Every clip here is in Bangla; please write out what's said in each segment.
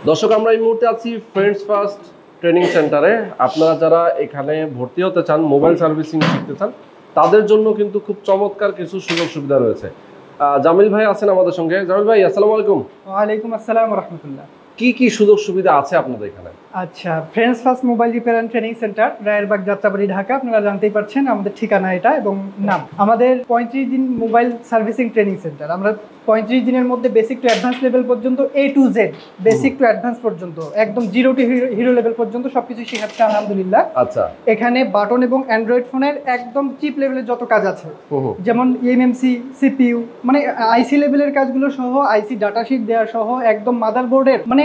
দর্শক, আমরা এই মুহূর্তে আছি ফ্রেন্ডস ফার্স্ট ট্রেনিং সেন্টারে। আপনারা যারা এখানে ভর্তি হতে চান, মোবাইল সার্ভিসিং শিখতে চান, তাদের জন্য কিন্তু খুব চমৎকার কিছু সুযোগ সুবিধা রয়েছে। জামিল ভাই আছেন আমাদের সঙ্গে। জামিল ভাই, আসসালামু আলাইকুম। ওয়ালাইকুম আসসালাম ওয়া রাহমাতুল্লাহ। কি কি সুযোগ সুবিধা আছে আপনাদের এখানে? আচ্ছা, friends first mobile repair and training centre, Rayerbag, Jatrabari, Dhaka. আপনারা জানতেই পারছেন আমাদের ঠিকানা এটা এবং নাম। আমাদের 35 দিন মোবাইল সার্ভিসিং ট্রেনিং সেন্টার। আমরা 35 দিনের মধ্যে বেসিক টু অ্যাডভান্স লেভেল পর্যন্ত A to Z, basic to advance পর্যন্ত, একদম জিরো টু হিরো লেভেল পর্যন্ত সবকিছু শেখাচ্ছি আলহামদুলিল্লাহ। আচ্ছা, এখানে বাটন এবং অ্যান্ড্রয়েড ফোনের একদম চিপ লেভেলের যত কাজ আছে, যেমন এমএমসি, সিপিইউ, মানে আইসি লেভেলের কাজগুলো সহ, আইসি ডাটা শিট দেওয়া সহ, একদম মাদারবোর্ডের মানে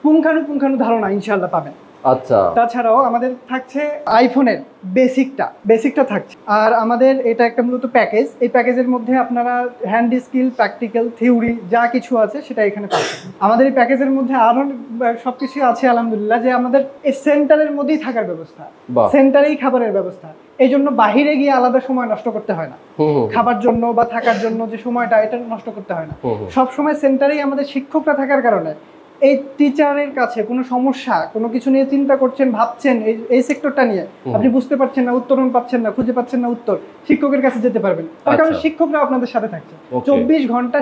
পুঙ্খানু ধারণা ইনশাআল্লাহ পাবেন। আচ্ছা, তাছাড়াও আমাদের থাকছে আইফোনের বেসিকটা থাকছে। আর আমাদের এটা একটা মূলত প্যাকেজ। এই প্যাকেজের মধ্যে আপনারা হ্যান্ড স্কিল, প্র্যাকটিক্যাল, থিওরি যা কিছু আছে সেটা এখানে পাচ্ছেন। আমাদের এই প্যাকেজের মধ্যে আরো সবকিছু আছে আলহামদুলিল্লাহ, যে আমাদের এই সেন্টারের মধ্যেই থাকার ব্যবস্থা, সেন্টারেই খাবারের ব্যবস্থা। এই জন্য বাহিরে গিয়ে আলাদা সময় নষ্ট করতে হয় না খাবার জন্য বা থাকার জন্য, যে সময়টা এটা নষ্ট করতে হয় না। সব সময় সেন্টারেই আমাদের শিক্ষকরা থাকার কারণে এই টিচারের কাছে কোনো সমস্যা, কোনো কিছু নিয়ে চিন্তা করছেন, ভাবছেন, এই সেক্টরটা নিয়ে আপনি বুঝতে পারছেন না, উত্তরণ পাচ্ছেন না, খুঁজে পাচ্ছেন না উত্তর, শিক্ষকের কাছে যেতে পারবেন। তার কারণ শিক্ষকরা আপনাদের সাথে থাকছে 24 ঘন্টা।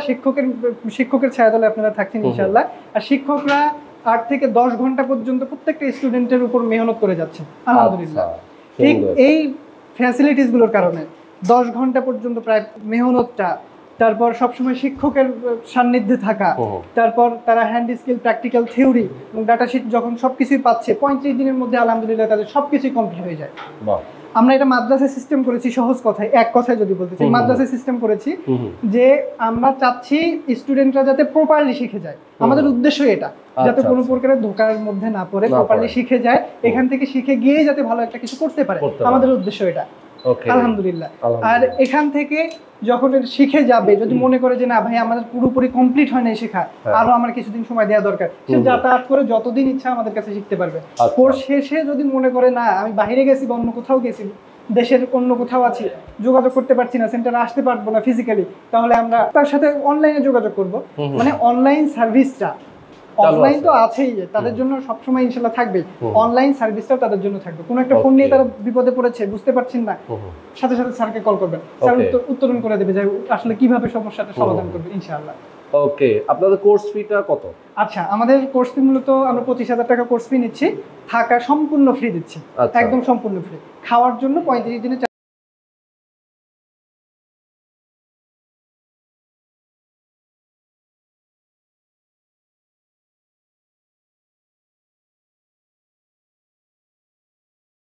শিক্ষকের ছায়াতলে আপনারা থাকছেন ইনশাআল্লাহ। আর শিক্ষকরা 8 থেকে 10 ঘন্টা পর্যন্ত প্রত্যেকটা স্টুডেন্টের উপর মেহনত করে যাচ্ছে আলহামদুলিল্লাহ। ঠিক এই ফ্যাসিলিটিস গুলোর কারণে 10 ঘন্টা পর্যন্ত প্রায় মেহনতটা, তারপর সবসময় শিক্ষকের সান্নিধ্যে থাকা, তারপর তারা হ্যান্ড স্কিল, প্র্যাকটিক্যাল, থিওরি এবং ডাটা শিট যখন সবকিছুই পাচ্ছে, 35 দিনের মধ্যে আলহামদুলিল্লাহ তাদের সবকিছুই কমপ্লিট হয়ে যায়। আমরা এটা মাদ্রাসা সিস্টেম করেছি। সহজ কথায়, এক কথায় যদি বলতে চাই, মাদ্রাসা সিস্টেম করেছি যে আমরা চাচ্ছি স্টুডেন্টরা যাতে প্রপারলি শিখে যায়। আমাদের উদ্দেশ্য এটা, যাতে কোনো প্রকারের ধোকার মধ্যে না পড়ে, প্রপারলি শিখে যায়, এখান থেকে শিখে গিয়ে যাতে ভালো একটা কিছু করতে পারে। আমাদের উদ্দেশ্য এটা আলহামদুলিল্লাহ। আর এখান থেকে যখন শিখে যাবে, যদি মনে করে যে না ভাই আমাদের পুরোপুরি কমপ্লিট হয় না শেখা, আরো আমার কিছুদিন সময় দেওয়া দরকার, সে যাতায়াত করে যতদিন ইচ্ছা আমাদের কাছে শিখতে পারবে। কোর্স শেষে যদি মনে করে না আমি বাইরে গেছি বা অন্য কোথাও গেছি, দেশের অন্য কোথাও আছি, যোগাযোগ করতে পারছি না, সেন্টারে আসতে পারবো না ফিজিক্যালি, তাহলে আমরা তার সাথে অনলাইনে যোগাযোগ করব। মানে অনলাইন সার্ভিসটা, অফলাইন তো আছেই, তাদের জন্য সবসময় ইনশাল্লাহ থাকবে, অনলাইন সার্ভিসটাও তাদের জন্য থাকবে। কোনো একটা ফোন নিয়ে তারা বিপদে পড়েছে, বুঝতে পারছেন না, সাথে সাথে স্যারকে কল করবেন, স্যার উত্তরণ করে দেবে যে আসলে কিভাবে সমস্যাটা সমাধান করবে ইনশাআল্লাহ। ওকে, আপনাদের কোর্স ফিটা কত? আচ্ছা, আমাদের কোর্স ফি মূলত আমরা 25,000 টাকা কোর্স ফি নিচ্ছি। থাকা সম্পূর্ণ ফ্রি দিচ্ছি, একদম সম্পূর্ণ ফ্রি। খাওয়ার জন্য 35 দিনে